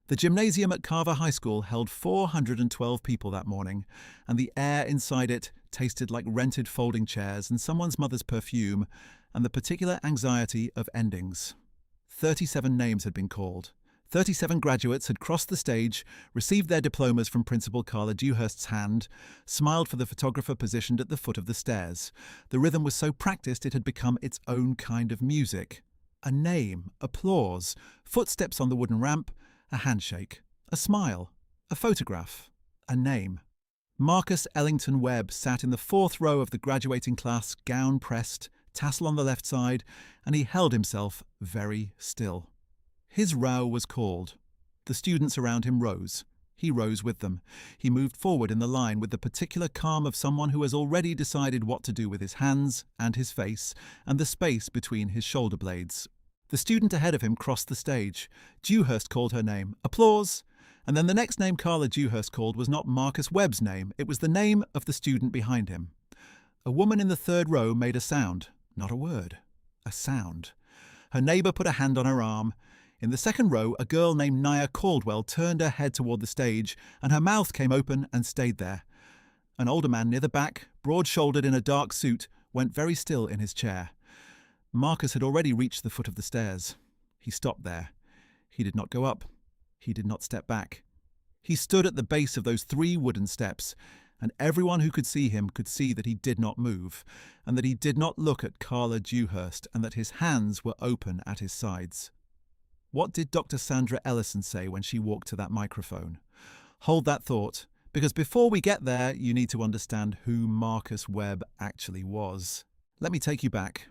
The gymnasium at Carver High School held 412 people that morning, and the air inside it tasted like rented folding chairs and someone's mother's perfume and the particular anxiety of endings. 37 names had been called. 37 graduates had crossed the stage, received their diplomas from Principal Carla Dewhurst's hand, smiled for the photographer positioned at the foot of the stairs. The rhythm was so practiced it had become its own kind of music. A name, applause, footsteps on the wooden ramp, a handshake, a smile, a photograph, a name. Marcus Ellington Webb sat in the fourth row of the graduating class, gown pressed, tassel on the left side, and he held himself very still. His row was called. The students around him rose. He rose with them. He moved forward in the line with the particular calm of someone who has already decided what to do with his hands and his face and the space between his shoulder blades. The student ahead of him crossed the stage. Dewhurst called her name. Applause. And then the next name Carla Dewhurst called was not Marcus Webb's name. It was the name of the student behind him. A woman in the third row made a sound. Not a word. A sound. Her neighbour put a hand on her arm. In the second row, a girl named Nia Caldwell turned her head toward the stage, and her mouth came open and stayed there. An older man near the back, broad-shouldered in a dark suit, went very still in his chair. Marcus had already reached the foot of the stairs. He stopped there. He did not go up. He did not step back. He stood at the base of those 3 wooden steps, and everyone who could see him could see that he did not move, and that he did not look at Carla Dewhurst, and that his hands were open at his sides. What did Dr. Sandra Ellison say when she walked to that microphone? Hold that thought, because before we get there, you need to understand who Marcus Webb actually was. Let me take you back.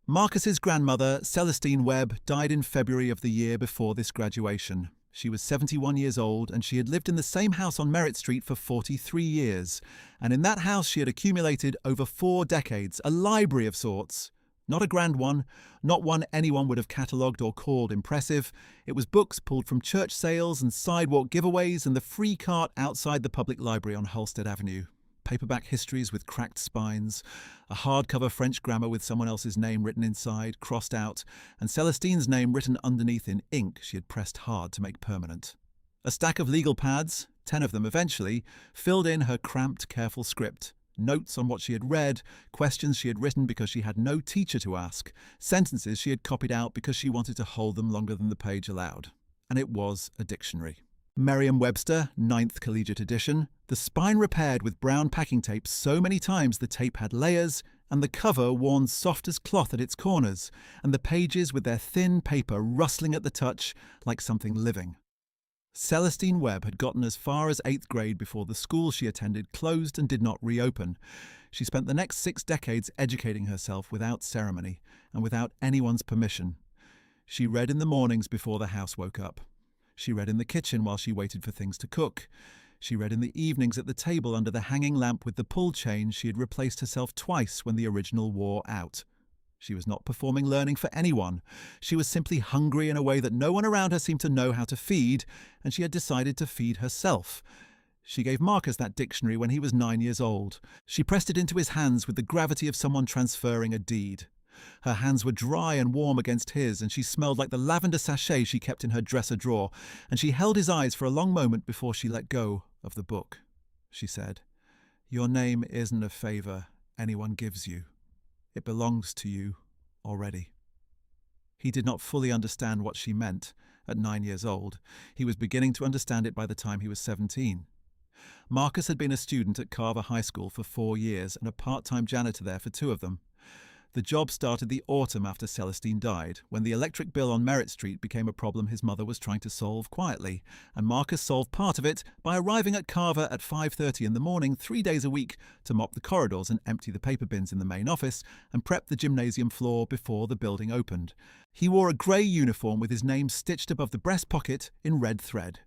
Marcus's grandmother, Celestine Webb, died in February of the year before this graduation. She was 71 years old, and she had lived in the same house on Merritt Street for 43 years. And in that house she had accumulated over 4 decades, a library of sorts. Not a grand one, not one anyone would have catalogued or called impressive. It was books pulled from church sales and sidewalk giveaways and the free cart outside the public library on Halsted Avenue. Paperback histories with cracked spines, a hardcover French grammar with someone else's name written inside, crossed out, and Celestine's name written underneath in ink she had pressed hard to make permanent. A stack of legal pads, 10 of them eventually, filled in her cramped, careful script. Notes on what she had read, questions she had written because she had no teacher to ask, sentences she had copied out because she wanted to hold them longer than the page allowed. And it was a dictionary. Merriam-Webster, 9th Collegiate Edition, the spine repaired with brown packing tape so many times the tape had layers, and the cover worn soft as cloth at its corners, and the pages with their thin paper rustling at the touch like something living. Celestine Webb had gotten as far as 8th grade before the school she attended closed and did not reopen. She spent the next 6 decades educating herself without ceremony and without anyone's permission. She read in the mornings before the house woke up. She read in the kitchen while she waited for things to cook. She read in the evenings at the table under the hanging lamp with the pull chain she had replaced herself twice when the original wore out. She was not performing learning for anyone. She was simply hungry in a way that no one around her seemed to know how to feed, and she had decided to feed herself. She gave Marcus that dictionary when he was 9 years old. She pressed it into his hands with the gravity of someone transferring a deed. Her hands were dry and warm against his, and she smelled like the lavender sachet she kept in her dresser drawer, and she held his eyes for a long moment before she let go of the book. She said, "Your name isn't a favor anyone gives you. It belongs to you already." He did not fully understand what she meant at 9 years old. He was beginning to understand it by the time he was 17. Marcus had been a student at Carver High School for 4 years and a part-time janitor there for 2 of them. The job started the autumn after Celestine died, when the electric bill on Merritt Street became a problem his mother was trying to solve quietly, and Marcus solved part of it by arriving at Carver at 5:30 in the morning 3 days a week to mop the corridors and empty the paper bins in the main office and prep the gymnasium floor before the building opened. He wore a grey uniform with his name stitched above the breast pocket in red thread.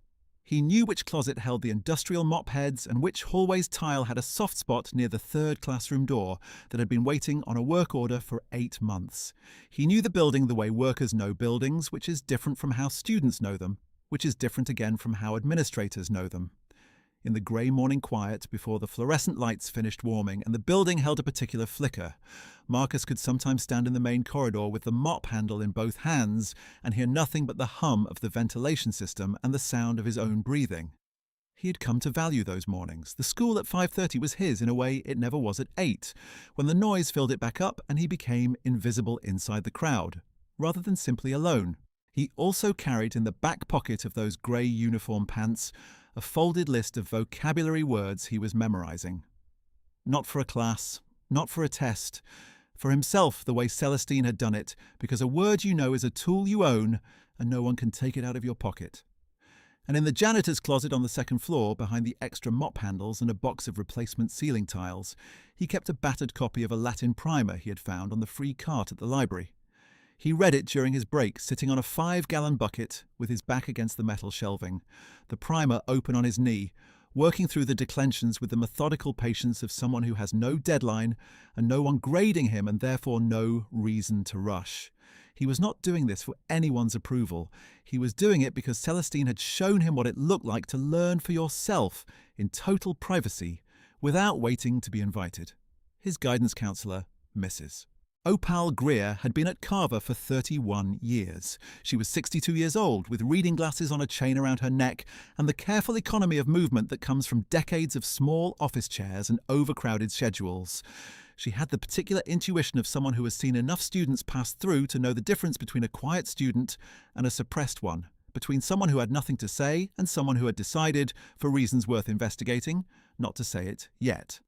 He knew which closet held the industrial mop heads and which hallway's tile had a soft spot near the 3rd classroom door that had been waiting on a work order for 8 months. He knew the building the way workers know buildings, which is different from how students know them, which is different again from how administrators know them. In the grey morning quiet before the fluorescent lights finished warming and the building held a particular flicker, Marcus could sometimes stand in the main corridor with the mop handle in both hands and hear nothing but the hum of the ventilation system and the sound of his own breathing. He had come to value those mornings. The school at 5:30 was his in a way it never was at 8, when the noise filled it back up and he became invisible inside the crowd, rather than simply alone. He also carried in the back pocket of those grey uniform pants a folded list of vocabulary words he was memorizing. Not for a class, not for a test, for himself the way Celestine had done it, because a word you know is a tool you own and no one can take it out of your pocket. And in the janitor's closet on the second floor, behind the extra mop handles and a box of replacement ceiling tiles, he kept a battered copy of a Latin primer he had found on the free cart at the library. He read it during his break, sitting on a 5-gallon bucket with his back against the metal shelving, the primer open on his knee, working through the declensions with the methodical patience of someone who has no deadline and no one grading him and therefore no reason to rush. He was not doing this for anyone's approval. He was doing it because Celestine had shown him what it looked like to learn for yourself in total privacy without waiting to be invited. His guidance counsellor, Mrs. Opal Greer, had been at Carver for 31 years. She was 62 years old, with reading glasses on a chain around her neck and the careful economy of movement that comes from decades of small office chairs and overcrowded schedules. She had the particular intuition of someone who has seen enough students pass through to know the difference between a quiet student and a suppressed one, between someone who had nothing to say and someone who had decided, for reasons worth investigating, not to say it yet.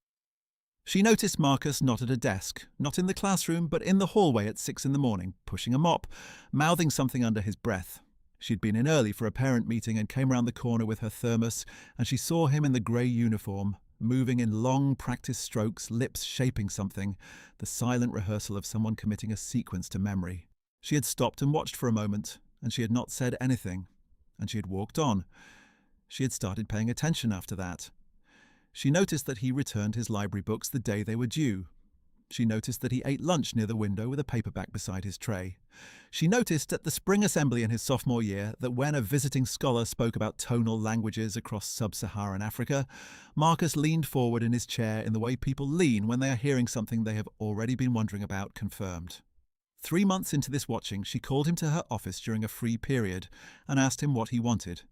She noticed Marcus not at a desk, not in the classroom, but in the hallway at 6 a.m, pushing a mop, mouthing something under his breath. She'd been in early for a parent meeting and came round the corner with her thermos, and she saw him in the grey uniform, moving in long practice strokes, lips shaping something, the silent rehearsal of someone committing a sequence to memory. She had stopped and watched for a moment, and she had not said anything, and she had walked on. She had started paying attention after that. She noticed that he returned his library books the day they were due. She noticed that he ate lunch near the window with a paperback beside his tray. She noticed at the spring assembly in his sophomore year that when a visiting scholar spoke about tonal languages across sub-Saharan Africa, Marcus leaned forward in his chair in the way people lean when they are hearing something they have already been wondering about confirmed. 3 months into this watching, she called him to her office during a free period and asked him what he wanted.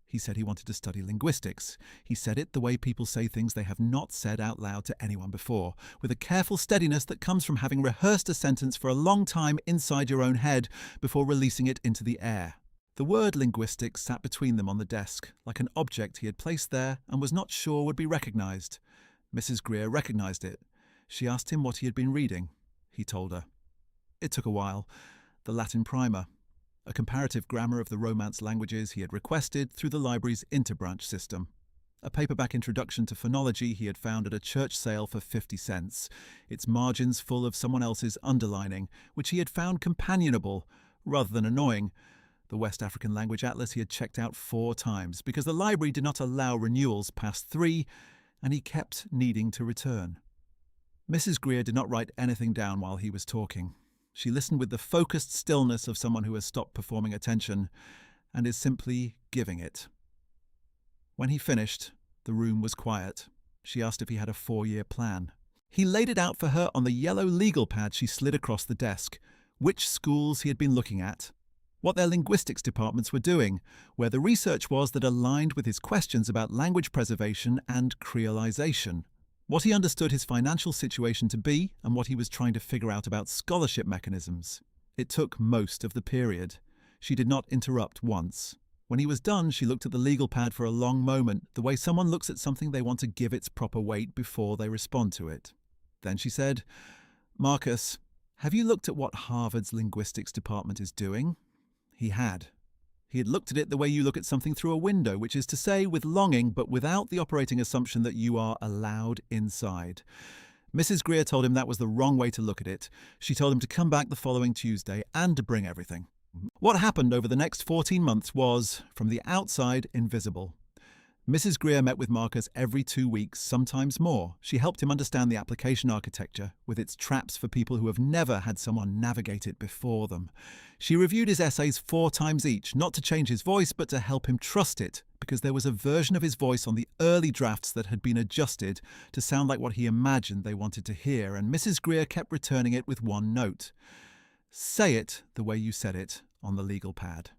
He said he wanted to study linguistics. He said it the way people say things they have not said out loud to anyone before, with a careful steadiness that comes from having rehearsed a sentence for a long time inside your own head before releasing it into the air. The word linguistics sat between them on the desk, like an object he had placed there and was not sure would be recognised. Mrs. Greer recognised it. She asked him what he had been reading. He told her. It took a while. The Latin primer. A comparative grammar of the Romance languages he had requested through the library's interbranch system. A paperback introduction to phonology he had found at a church sale for 50 cents, its margins full of someone else's underlining, which he had found companionable rather than annoying. The West African Language Atlas he had checked out 4 times because the library did not allow renewals past 3, and he kept needing to return. Mrs. Greer did not write anything down while he was talking. She listened with the focused stillness of someone who has stopped performing attention and is simply giving it. When he finished, the room was quiet. She asked if he had a 4-year plan. He laid it out for her on the yellow legal pad she slid across the desk, which schools he had been looking at, what their linguistics departments were doing, where the research was that aligned with his questions about language preservation and creolization. What he understood his financial situation to be and what he was trying to figure out about scholarship mechanisms. It took most of the period. She did not interrupt once. When he was done, she looked at the legal pad for a long moment, the way someone looks at something they want to give its proper weight before they respond to it. Then she said, "Marcus, have you looked at what Harvard's linguistics department is doing?" He had. He had looked at it the way you look at something through a window, which is to say with longing but without the operating assumption that you are allowed inside. Mrs. Greer told him that was the wrong way to look at it. She told him to come back the following Tuesday and to bring everything. What happened over the next 14 months was, from the outside, invisible. Mrs. Greer met with Marcus every 2 weeks, sometimes more. She helped him understand the application architecture, with its traps for people who have never had someone navigate it before them. She reviewed his essays 4 times each, not to change his voice, but to help him trust it, because there was a version of his voice on the early drafts that had been adjusted to sound like what he imagined they wanted to hear, and Mrs. Greer kept returning it with one note: "Say it the way you said it on the legal pad."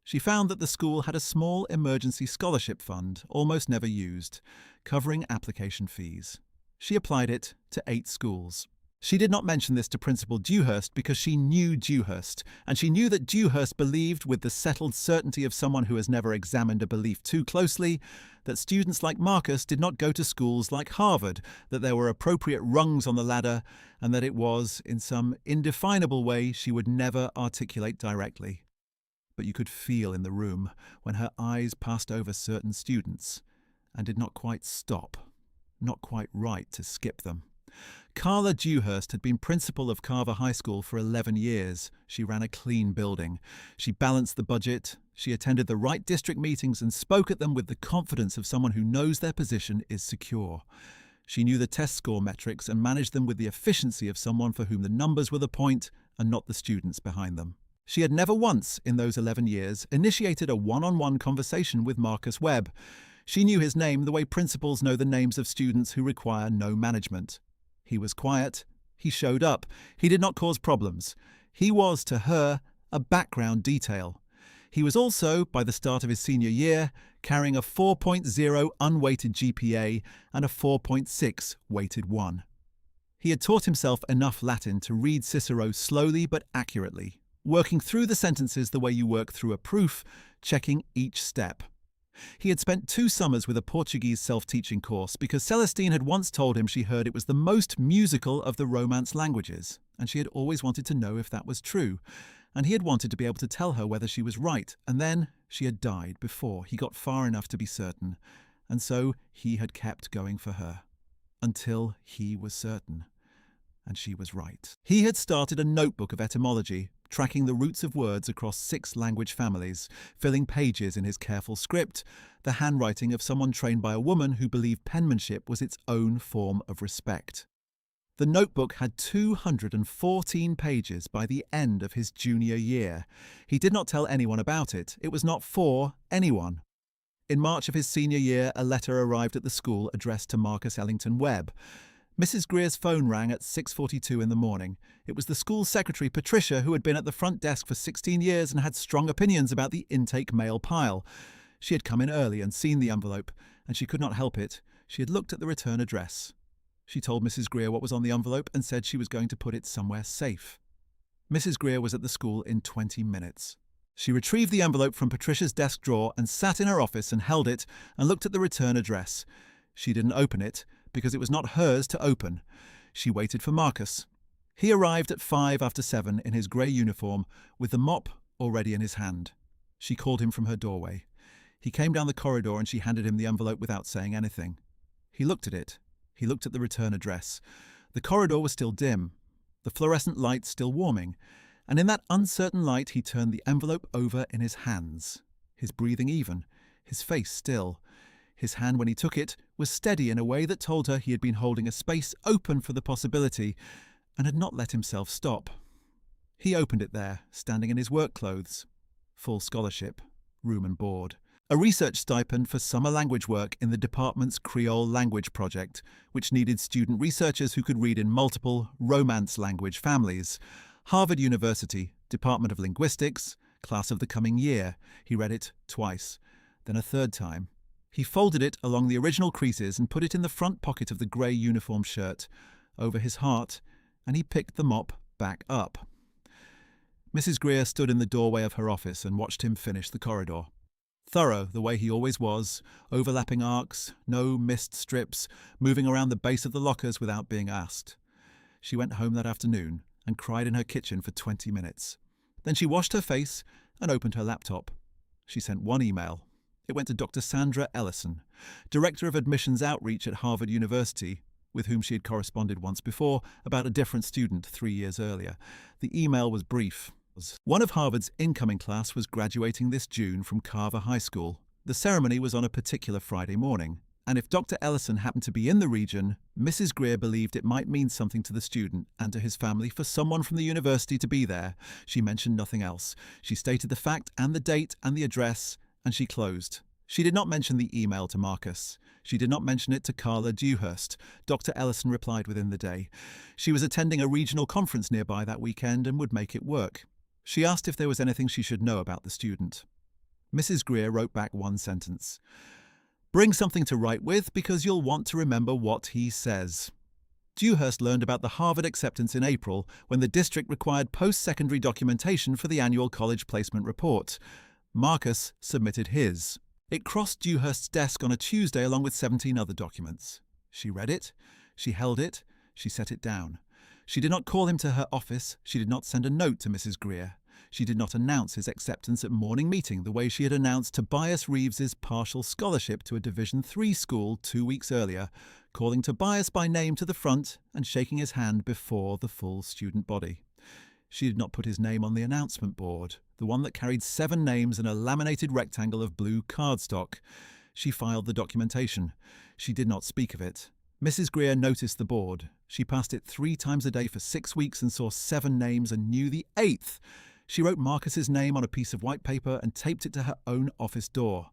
She found that the school had a small emergency scholarship fund, almost never used, covering application fees. She applied it to 8 schools. She did not mention this to Principal Dewhurst because she knew Dewhurst, and she knew that Dewhurst believed, with the settled certainty of someone who has never examined a belief too closely, that students like Marcus did not go to schools like Harvard, that there were appropriate rungs on the ladder, and that it was, in some indefinable way, she would never articulate directly. But you could feel in the room when her eyes passed over certain students and did not quite stop, not quite right to skip them. Carla Dewhurst had been principal of Carver High School for 11 years. She ran a clean building. She balanced the budget. She attended the right district meetings and spoke at them with the confidence of someone who knows their position is secure. She knew the test score metrics and managed them with the efficiency of someone for whom the numbers were the point and not the students behind them. She had never once, in those 11 years, initiated a one-on-one conversation with Marcus Webb. She knew his name the way principals know the names of students who require no management. He was quiet. He showed up. He did not cause problems. He was, to her, a background detail. He was also, by the start of his senior year, carrying a 4.0 unweighted GPA and a 4.6 weighted 1. He had taught himself enough Latin to read Cicero slowly but accurately, working through the sentences the way you work through a proof, checking each step. He had spent 2 summers with a Portuguese self-teaching course because Celestine had once told him she heard it was the most musical of the Romance languages, and she had always wanted to know if that was true, and he had wanted to be able to tell her whether she was right, and then she had died before he got far enough to be certain, and so he had kept going for her, until he was certain. And she was right. He had started a notebook of etymology, tracking the roots of words across 6 language families, filling pages in his careful script, the handwriting of someone trained by a woman who believed penmanship was its own form of respect. The notebook had 214 pages by the end of his junior year. He did not tell anyone about it. It was not for anyone. In March of his senior year, a letter arrived at the school addressed to Marcus Ellington Webb. Mrs. Greer's phone rang at 6:42 in the morning. It was the school secretary, Patricia, who had been at the front desk for 16 years and had strong opinions about the intake mail pile. She had come in early and seen the envelope, and she could not help it. She had looked at the return address. She told Mrs. Greer what was on the envelope and said she was going to put it somewhere safe. Mrs. Greer was at the school in 20 minutes. She retrieved the envelope from Patricia's desk drawer and sat in her office and held it and looked at the return address. She didn't open it, because it was not hers to open. She waited for Marcus. He arrived at 7:05 in his grey uniform, with the mop already in his hand. She called him from her doorway. He came down the corridor and she handed him the envelope without saying anything. He looked at it. He looked at the return address. The corridor was still dim, the fluorescent light still warming, and in that uncertain light he turned the envelope over in his hands, his breathing even, his face still. His hand, when he took it, was steady in a way that told her he had been holding a space open for the possibility and had not let himself stop. He opened it there, standing in his work clothes. Full scholarship, room and board. A research stipend for summer language work in the department's Creole language project, which needed student researchers who could read in multiple Romance language families. Harvard University, Department of Linguistics, class of the coming year. He read it twice, then a third time. He folded it along the original creases and put it in the front pocket of the grey uniform shirt, over his heart, and he picked the mop back up. Mrs. Greer stood in the doorway of her office and watched him finish the corridor. Thorough, the way he always was, overlapping arcs, no missed strips, moving around the base of the lockers without being asked. She went home that afternoon and cried in her kitchen for 20 minutes. Then she washed her face and opened her laptop. She sent one email. It went to Dr. Sandra Ellison, Director of Admissions Outreach at Harvard University, with whom she had corresponded once before about a different student 3 years earlier. The email was brief. One of Harvard's incoming class was graduating this June from Carver High School. The ceremony was on a particular Friday morning, and if Dr. Ellison happened to be in the region, Mrs. Greer believed it might mean something to the student and to his family for someone from the university to be there. She mentioned nothing else. She stated the fact and the date and the address, and she closed. She did not mention the email to Marcus. She did not mention it to Carla Dewhurst. Dr. Ellison replied within the day. She was attending a regional conference nearby that weekend and would make it work. She asked if there was anything she should know about the student. Mrs. Greer wrote back one sentence. Bring something to write with because you'll want to remember what he says. Dewhurst learned about the Harvard acceptance in April when the district required post-secondary documentation for the annual college placement report. Marcus submitted his. It crossed Dewhurst's desk on a Tuesday along with 17 other documents. She read it, she held it, she set it down. She did not call him to her office, she did not send a note to Mrs. Greer. She did not announce his acceptance at morning meeting the way she had announced Tobias Reeves's partial scholarship to a Division III school 2 weeks earlier, calling Tobias by name to the front and shaking his hand before the full student body. She did not put his name on the announcement board, the one that carried 7 names in a laminated rectangle of blue cardstock. She filed the documentation. She did not speak of it. Mrs. Greer noticed the board. She passed it 3 times a day for 6 weeks and saw 7 names and knew the 8th. She wrote Marcus's name on a piece of white paper and taped it to her own office door.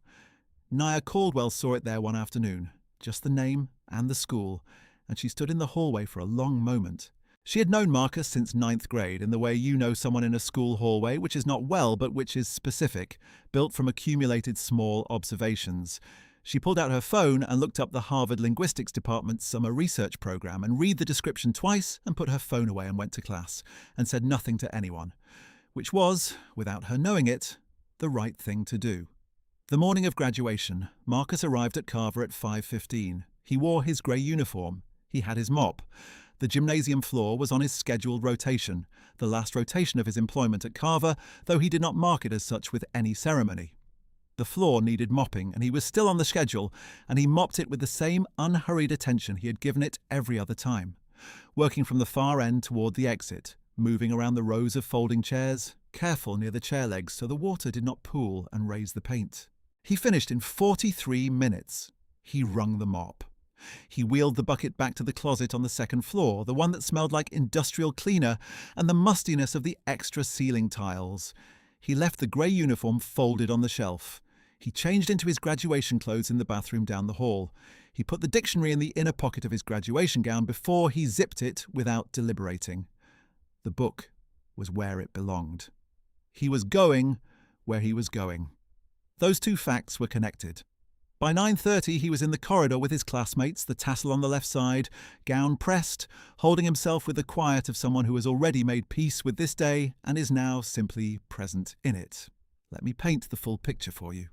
Nia Caldwell saw it there one afternoon, just the name and the school, and she stood in the hallway for a long moment. She had known Marcus since 9th grade in the way you know someone in a school hallway, which is not well but which is specific, built from accumulated small observations. She pulled out her phone and looked up the Harvard Linguistics Department's summer research program and read the description twice and put her phone away and went to class and said nothing to anyone. Which was, without her knowing it, the right thing to do. The morning of graduation, Marcus arrived at Carver at 5:15. He wore his grey uniform. He had his mop. The gymnasium floor was on his scheduled rotation, the last rotation of his employment at Carver, though he did not mark it as such with any ceremony. The floor needed mopping, and he was still on the schedule, and he mopped it with the same unhurried attention he had given it every other time, working from the far end toward the exit, moving around the rows of folding chairs, careful near the chair legs so the water did not pool and raise the paint. He finished in 43 minutes. He wrung the mop. He wheeled the bucket back to the closet on the second floor, the one that smelled like industrial cleaner and the mustiness of the extra ceiling tiles. He left the grey uniform folded on the shelf. He changed into his graduation clothes in the bathroom down the hall. He put the dictionary in the inner pocket of his graduation gown before he zipped it without deliberating. The book was where it belonged. He was going where he was going. Those two facts were connected. By 9:30 he was in the corridor with his classmates, the tassel on the left side, gown pressed, holding himself with the quiet of someone who has already made peace with this day and is now simply present in it. Let me paint the full picture for you.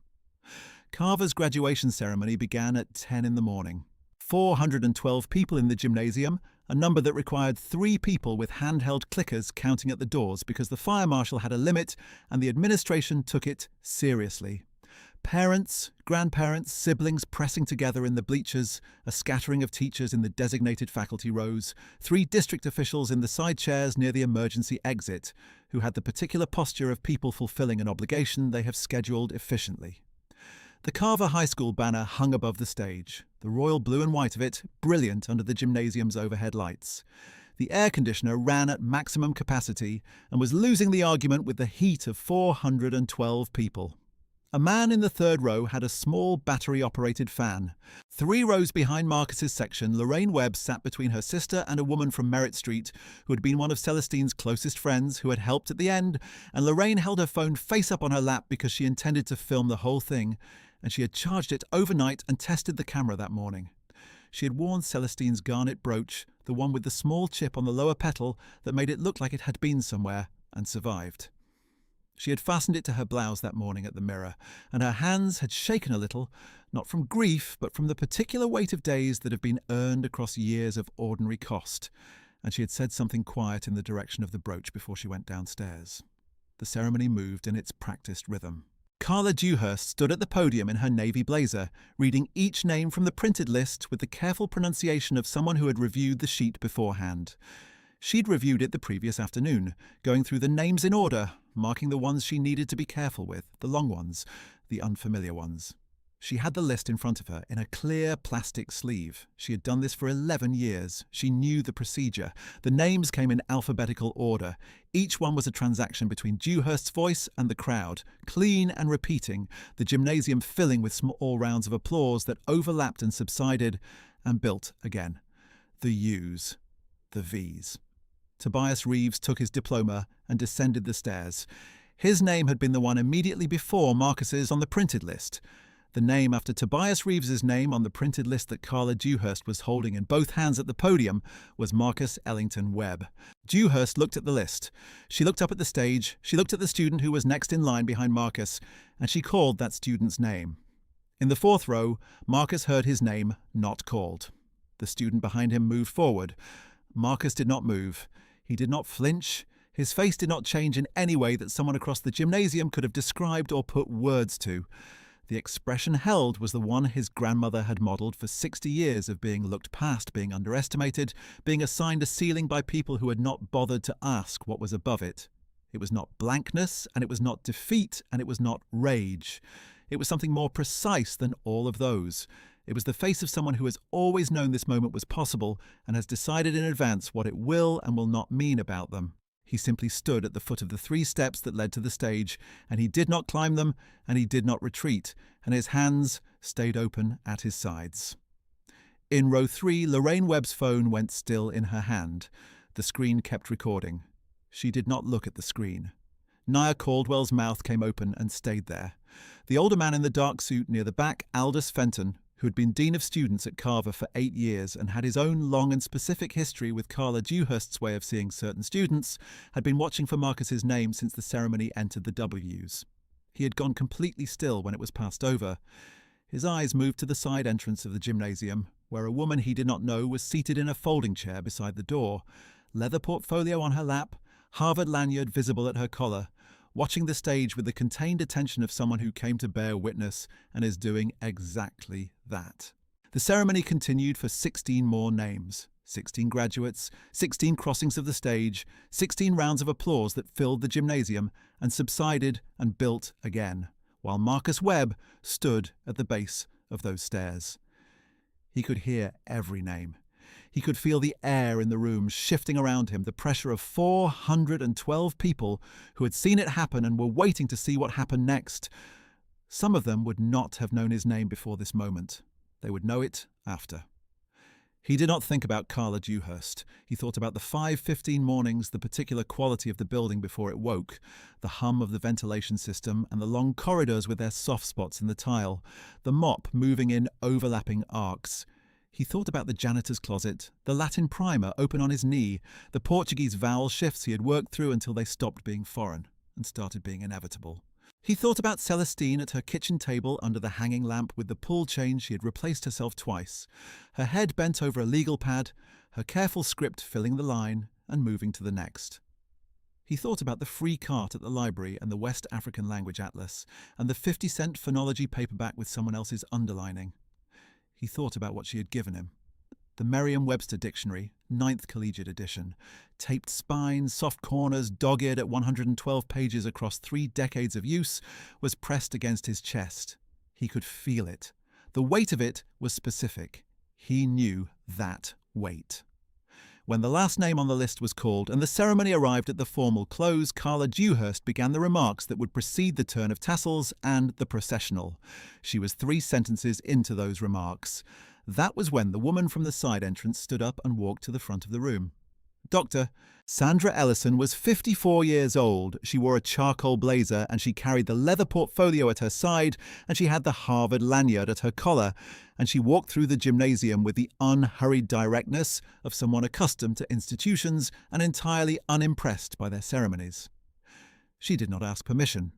Carver's graduation ceremony began at 10 in the morning. 412 people in the gymnasium, a number that required 3 people with handheld clickers counting at the doors because the fire marshal had a limit and the administration took it seriously. Parents, grandparents, siblings pressing together in the bleachers, a scattering of teachers in the designated faculty rows, 3 district officials in the side chairs near the emergency exit, who had the particular posture of people fulfilling an obligation they have scheduled efficiently. The Carver High School banner hung above the stage, the royal blue and white of it brilliant under the gymnasium's overhead lights. The air conditioner ran at maximum capacity and was losing the argument with the heat of 412 people. A man in the 3rd row had a small battery-operated fan. 3 rows behind Marcus's section, Lorraine Webb sat between her sister and a woman from Merritt Street who had been one of Celestine's closest friends who had helped at the end, and Lorraine held her phone face up on her lap because she intended to film the whole thing, and she had charged it overnight and tested the camera that morning. She had worn Celestine's garnet brooch, the one with the small chip on the lower petal that made it look like it had been somewhere, and survived. She had fastened it to her blouse that morning at the mirror, and her hands had shaken a little, not from grief, but from the particular weight of days that have been earned across years of ordinary cost, and she had said something quiet in the direction of the brooch before she went downstairs. The ceremony moved in its practiced rhythm. Carla Dewhurst stood at the podium in her navy blazer, reading each name from the printed list with the careful pronunciation of someone who had reviewed the sheet beforehand. She'd reviewed it the previous afternoon, going through the names in order, marking the ones she needed to be careful with, the long ones, the unfamiliar ones. She had the list in front of her in a clear plastic sleeve. She had done this for 11 years. She knew the procedure. The names came in alphabetical order. Each one was a transaction between Dewhurst's voice and the crowd, clean and repeating, the gymnasium filling with small rounds of applause that overlapped and subsided and built again. The U's, the V's. Tobias Reeves took his diploma and descended the stairs. His name had been the one immediately before Marcus's on the printed list. The name after Tobias Reeves's name on the printed list that Carla Dewhurst was holding in both hands at the podium was Marcus Ellington Webb. Dewhurst looked at the list. She looked up at the stage, she looked at the student who was next in line behind Marcus, and she called that student's name. In the fourth row, Marcus heard his name not called. The student behind him moved forward. Marcus did not move. He did not flinch. His face did not change in any way that someone across the gymnasium could have described or put words to. The expression held was the one his grandmother had modelled for 60 years of being looked past, being underestimated, being assigned a ceiling by people who had not bothered to ask what was above it. It was not blankness, and it was not defeat, and it was not rage. It was something more precise than all of those. It was the face of someone who has always known this moment was possible and has decided in advance what it will and will not mean about them. He simply stood at the foot of the 3 steps that led to the stage, and he did not climb them, and he did not retreat, and his hands stayed open at his sides. In row 3, Lorraine Webb's phone went still in her hand. The screen kept recording. She did not look at the screen. Nia Caldwell's mouth came open and stayed there. The older man in the dark suit near the back, Aldous Fenton, who had been Dean of Students at Carver for 8 years and had his own long and specific history with Carla Dewhurst's way of seeing certain students, had been watching for Marcus's name since the ceremony entered the W's. He had gone completely still when it was passed over. His eyes moved to the side entrance of the gymnasium, where a woman he did not know was seated in a folding chair beside the door, leather portfolio on her lap, Harvard lanyard visible at her collar, watching the stage with the contained attention of someone who came to bear witness and is doing exactly that. The ceremony continued for 16 more names, 16 graduates, 16 crossings of the stage, 16 rounds of applause that filled the gymnasium and subsided and built again, while Marcus Webb stood at the base of those stairs. He could hear every name. He could feel the air in the room shifting around him, the pressure of 412 people who had seen it happen and were waiting to see what happened next. Some of them would not have known his name before this moment. They would know it after. He did not think about Carla Dewhurst. He thought about the 5:15 mornings, the particular quality of the building before it woke, the hum of the ventilation system and the long corridors with their soft spots in the tile, the mop moving in overlapping arcs. He thought about the janitor's closet, the Latin primer open on his knee, the Portuguese vowel shifts he had worked through until they stopped being foreign and started being inevitable. He thought about Celestine at her kitchen table under the hanging lamp with the pull chain she had replaced herself twice, her head bent over a legal pad, her careful script filling the line and moving to the next. He thought about the free cart at the library and the West African Language Atlas, and the 50-cent phonology paperback with someone else's underlining. He thought about what she had given him. The Merriam-Webster Dictionary, 9th Collegiate Edition. Taped spines, soft corners, dog-eared at 112 pages across 3 decades of use, was pressed against his chest. He could feel it. The weight of it was specific. He knew that weight. When the last name on the list was called and the ceremony arrived at the formal close, Carla Dewhurst began the remarks that would precede the turn of tassels and the processional. She was 3 sentences into those remarks. That was when the woman from the side entrance stood up and walked to the front of the room. Dr. Sandra Ellison was 54 years old. She wore a charcoal blazer and she carried the leather portfolio at her side and she had the Harvard lanyard at her collar, and she walked through the gymnasium with the unhurried directness of someone accustomed to institutions and entirely unimpressed by their ceremonies. She did not ask permission.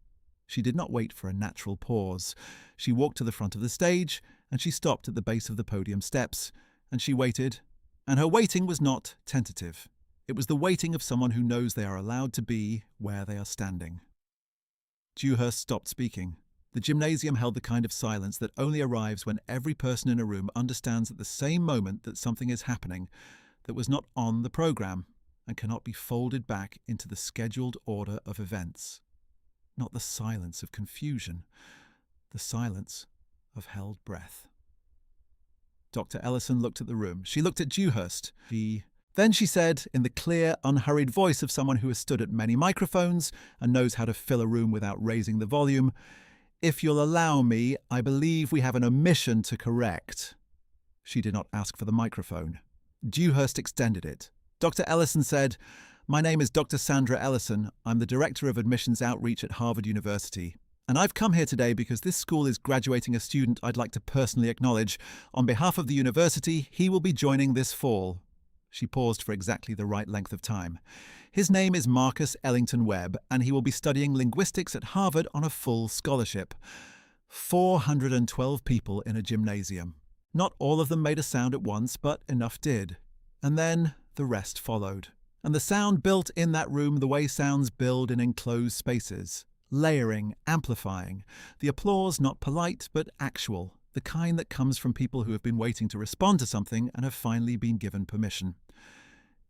She did not wait for a natural pause. She walked to the front of the stage and she stopped at the base of the podium steps, and she waited, and her waiting was not tentative. It was the waiting of someone who knows they are allowed to be where they are standing. Dewhurst stopped speaking. The gymnasium held the kind of silence that only arrives when every person in a room understands at the same moment that something is happening that was not on the program and cannot be folded back into the scheduled order of events. Not the silence of confusion, the silence of held breath. Dr. Ellison looked at the room. She looked at Dewhurst. Then she said, in the clear, unhurried voice of someone who has stood at many microphones and knows how to fill a room without raising the volume, "If you'll allow me, I believe we have an omission to correct." She did not ask for the microphone. Dewhurst extended it. Dr. Ellison said, "My name is Dr. Sandra Ellison. I'm the Director of Admissions Outreach at Harvard University. And I've come here today because this school is graduating a student I'd like to personally acknowledge. On behalf of the university, he will be joining this fall." She paused for exactly the right length of time. "His name is Marcus Ellington Webb, and he will be studying linguistics at Harvard on a full scholarship." 412 people in a gymnasium. Not all of them made a sound at once, but enough did. And then the rest followed. And the sound built in that room the way sounds build in enclosed spaces. Layering, amplifying. The applause not polite, but actual. The kind that comes from people who have been waiting to respond to something and have finally been given permission.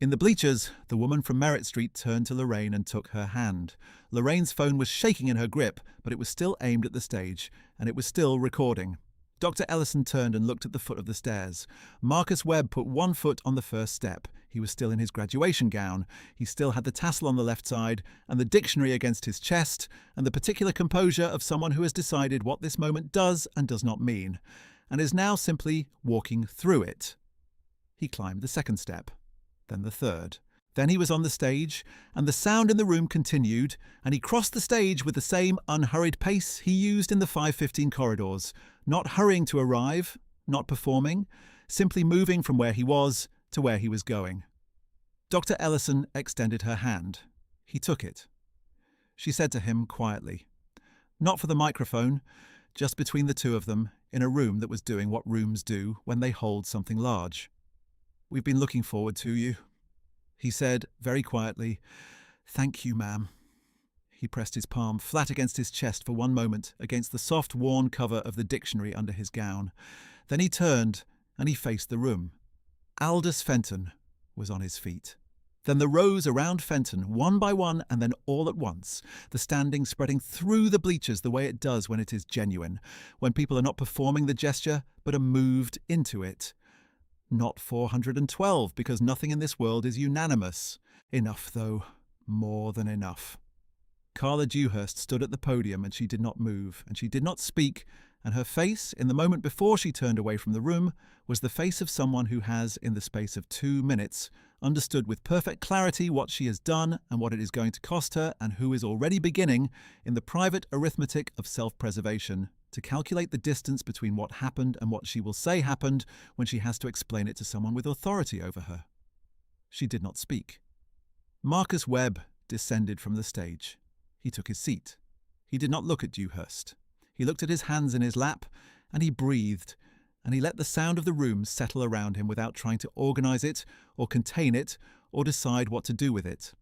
In the bleachers, the woman from Merritt Street turned to Lorraine and took her hand. Lorraine's phone was shaking in her grip, but it was still aimed at the stage, and it was still recording. Dr. Ellison turned and looked at the foot of the stairs. Marcus Webb put one foot on the first step. He was still in his graduation gown. He still had the tassel on the left side, and the dictionary against his chest, and the particular composure of someone who has decided what this moment does and does not mean, and is now simply walking through it. He climbed the second step, then the third. Then he was on the stage, and the sound in the room continued, and he crossed the stage with the same unhurried pace he used in the 5:15 corridors, not hurrying to arrive, not performing, simply moving from where he was to where he was going. Dr. Ellison extended her hand. He took it. She said to him quietly, not for the microphone, just between the two of them, in a room that was doing what rooms do when they hold something large. "We've been looking forward to you." He said, very quietly, "Thank you, ma'am." He pressed his palm flat against his chest for one moment, against the soft, worn cover of the dictionary under his gown. Then he turned, and he faced the room. Aldous Fenton was on his feet. Then the rows around Fenton, one by one and then all at once, the standing spreading through the bleachers the way it does when it is genuine, when people are not performing the gesture, but are moved into it. Not 412, because nothing in this world is unanimous. Enough, though. More than enough. Carla Dewhurst stood at the podium, and she did not move, and she did not speak, and her face, in the moment before she turned away from the room, was the face of someone who has, in the space of 2 minutes, understood with perfect clarity what she has done and what it is going to cost her, and who is already beginning, in the private arithmetic of self-preservation, to calculate the distance between what happened and what she will say happened when she has to explain it to someone with authority over her. She did not speak. Marcus Webb descended from the stage. He took his seat. He did not look at Dewhurst. He looked at his hands in his lap, and he breathed, and he let the sound of the room settle around him without trying to organize it, or contain it, or decide what to do with it.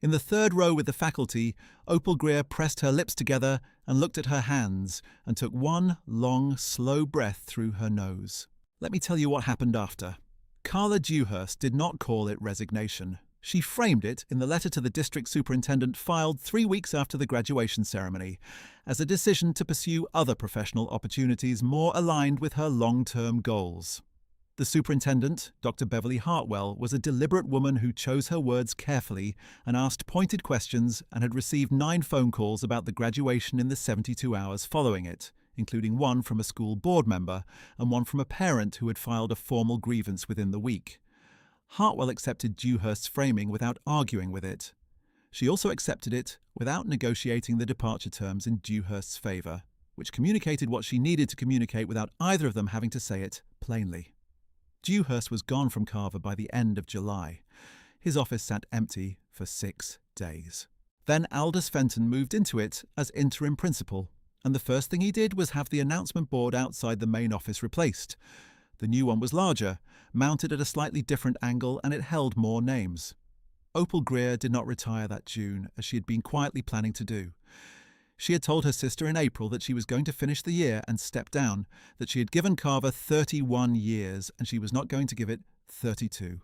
In the third row with the faculty, Opal Greer pressed her lips together and looked at her hands, and took one long, slow breath through her nose. Let me tell you what happened after. Carla Dewhurst did not call it resignation. She framed it in the letter to the district superintendent filed 3 weeks after the graduation ceremony as a decision to pursue other professional opportunities more aligned with her long-term goals. The superintendent, Dr. Beverly Hartwell, was a deliberate woman who chose her words carefully and asked pointed questions and had received 9 phone calls about the graduation in the 72 hours following it, including one from a school board member and one from a parent who had filed a formal grievance within the week. Hartwell accepted Dewhurst's framing without arguing with it. She also accepted it without negotiating the departure terms in Dewhurst's favour, which communicated what she needed to communicate without either of them having to say it plainly. Dewhurst was gone from Carver by the end of July. His office sat empty for 6 days. Then Aldous Fenton moved into it as interim principal, and the first thing he did was have the announcement board outside the main office replaced. The new one was larger, mounted at a slightly different angle, and it held more names. Opal Greer did not retire that June, as she had been quietly planning to do. She had told her sister in April that she was going to finish the year and step down, that she had given Carver 31 years, and she was not going to give it 32.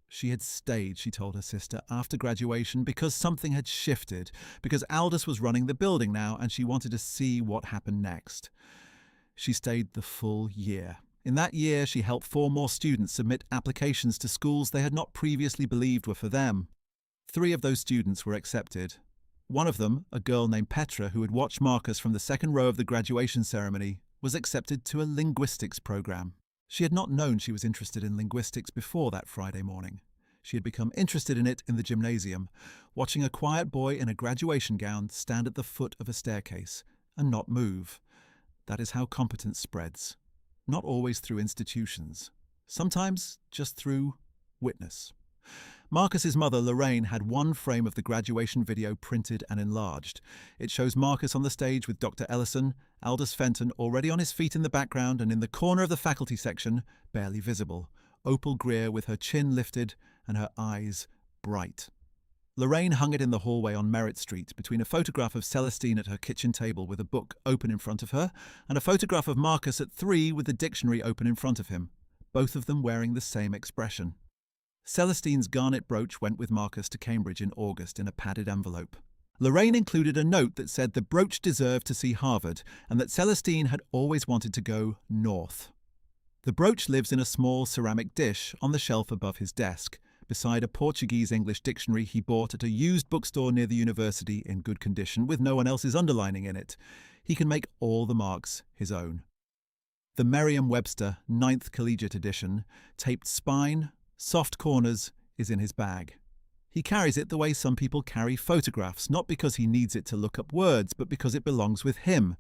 She had stayed, she told her sister, after graduation because something had shifted, because Aldous was running the building now, and she wanted to see what happened next. She stayed the full year. In that year, she helped 4 more students submit applications to schools they had not previously believed were for them. 3 of those students were accepted. One of them, a girl named Petra who had watched Marcus from the second row of the graduation ceremony, was accepted to a linguistics program. She had not known she was interested in linguistics before that Friday morning. She had become interested in it in the gymnasium, watching a quiet boy in a graduation gown stand at the foot of a staircase and not move. That is how competence spreads. Not always through institutions. Sometimes just through witness. Marcus's mother, Lorraine, had one frame of the graduation video printed and enlarged. It shows Marcus on the stage with Dr. Ellison, Aldous Fenton already on his feet in the background, and in the corner of the faculty section, barely visible, Opal Greer with her chin lifted and her eyes bright. Lorraine hung it in the hallway on Merritt Street between a photograph of Celestine at her kitchen table with a book open in front of her and a photograph of Marcus at 3 with the dictionary open in front of him, both of them wearing the same expression. Celestine's garnet brooch went with Marcus to Cambridge in August in a padded envelope. Lorraine included a note that said the brooch deserved to see Harvard and that Celestine had always wanted to go north. The brooch lives in a small ceramic dish on the shelf above his desk, beside a Portuguese-English dictionary he bought at a used bookstore near the university in good condition with no one else's underlining in it. He can make all the marks his own. The Merriam-Webster 9th Collegiate Edition, taped spine, soft corners, is in his bag. He carries it the way some people carry photographs, not because he needs it to look up words, but because it belongs with him,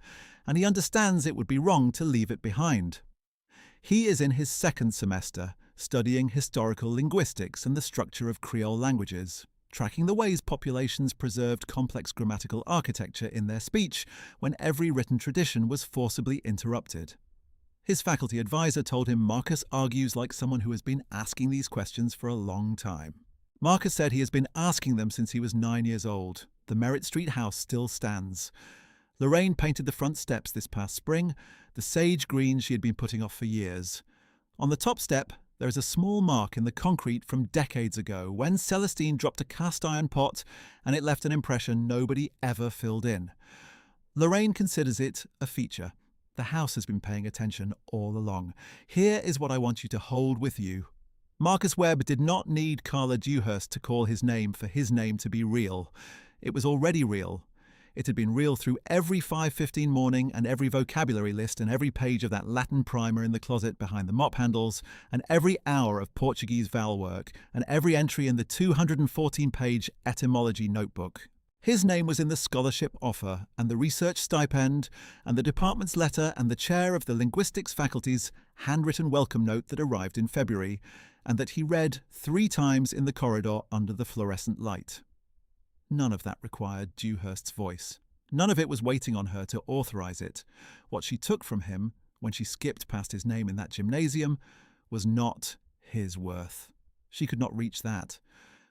and he understands it would be wrong to leave it behind. He is in his 2nd semester, studying historical linguistics and the structure of Creole languages, tracking the ways populations preserved complex grammatical architecture in their speech when every written tradition was forcibly interrupted. His faculty advisor told him Marcus argues like someone who has been asking these questions for a long time. Marcus said he has been asking them since he was 9 years old. The Merritt Street house still stands. Lorraine painted the front steps this past spring, the sage green she had been putting off for years. On the top step, there is a small mark in the concrete from decades ago when Celestine dropped a cast iron pot and it left an impression nobody ever filled in. Lorraine considers it a feature. The house has been paying attention all along. Here is what I want you to hold with you. Marcus Webb did not need Carla Dewhurst to call his name for his name to be real. It was already real. It had been real through every 5:15 morning and every vocabulary list and every page of that Latin primer in the closet behind the mop handles and every hour of Portuguese vowel work and every entry in the 214-page etymology notebook. His name was in the scholarship offer and the research stipend and the department's letter and the chair of the linguistics faculty's handwritten welcome note that arrived in February and that he read 3 times in the corridor under the fluorescent light. None of that required Dewhurst's voice. None of it was waiting on her to authorize it. What she took from him, when she skipped past his name in that gymnasium, was not his worth. She could not reach that.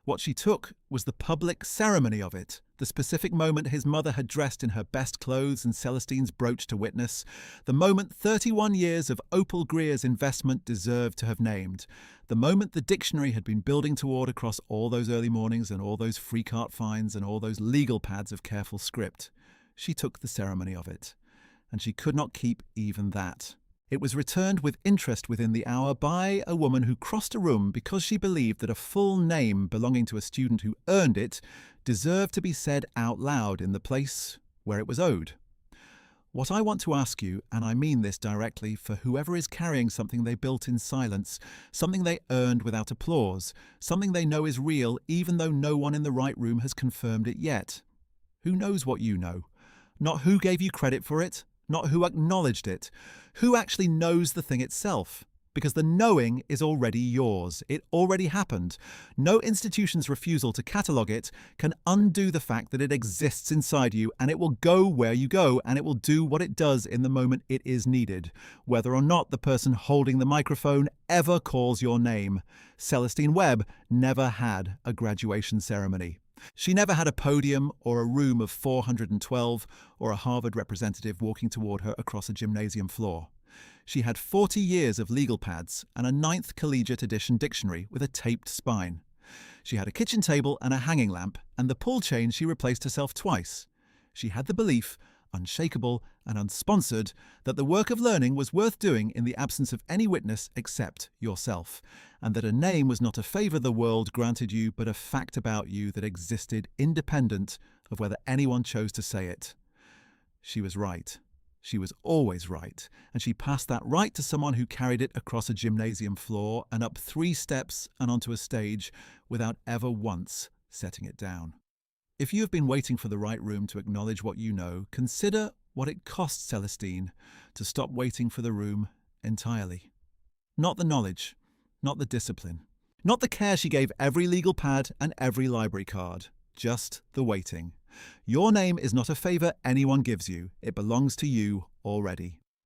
What she took was the public ceremony of it, the specific moment his mother had dressed in her best clothes and Celestine's brooch to witness, the moment 31 years of Opal Greer's investment deserved to have named, the moment the dictionary had been building toward across all those early mornings and all those free cart fines and all those legal pads of careful script. She took the ceremony of it, and she could not keep even that. It was returned with interest within the hour by a woman who crossed a room because she believed that a full name belonging to a student who earned it deserved to be said out loud in the place where it was owed. What I want to ask you, and I mean this directly for whoever is carrying something they built in silence, something they earned without applause, something they know is real even though no one in the right room has confirmed it yet. Who knows what you know? Not who gave you credit for it, not who acknowledged it. Who actually knows the thing itself? Because the knowing is already yours. It already happened. No institution's refusal to catalogue it can undo the fact that it exists inside you and it will go where you go and it will do what it does in the moment it is needed, whether or not the person holding the microphone ever calls your name. Celestine Webb never had a graduation ceremony. She never had a podium or a room of 412 or a Harvard representative walking toward her across a gymnasium floor. She had 40 years of legal pads and a 9th Collegiate Edition dictionary with a taped spine. She had a kitchen table and a hanging lamp, and the pull chain she replaced herself twice. She had the belief, unshakable and unsponsored, that the work of learning was worth doing in the absence of any witness except yourself, and that a name was not a favour the world granted you, but a fact about you that existed independent of whether anyone chose to say it. She was right. She was always right, and she passed that right to someone who carried it across a gymnasium floor and up 3 steps and onto a stage without ever once setting it down. If you have been waiting for the right room to acknowledge what you know, consider what it cost Celestine to stop waiting for the room entirely. Not the knowledge, not the discipline, not the care she gave every legal pad and every library card, just the waiting. Your name is not a favour anyone gives you. It belongs to you already.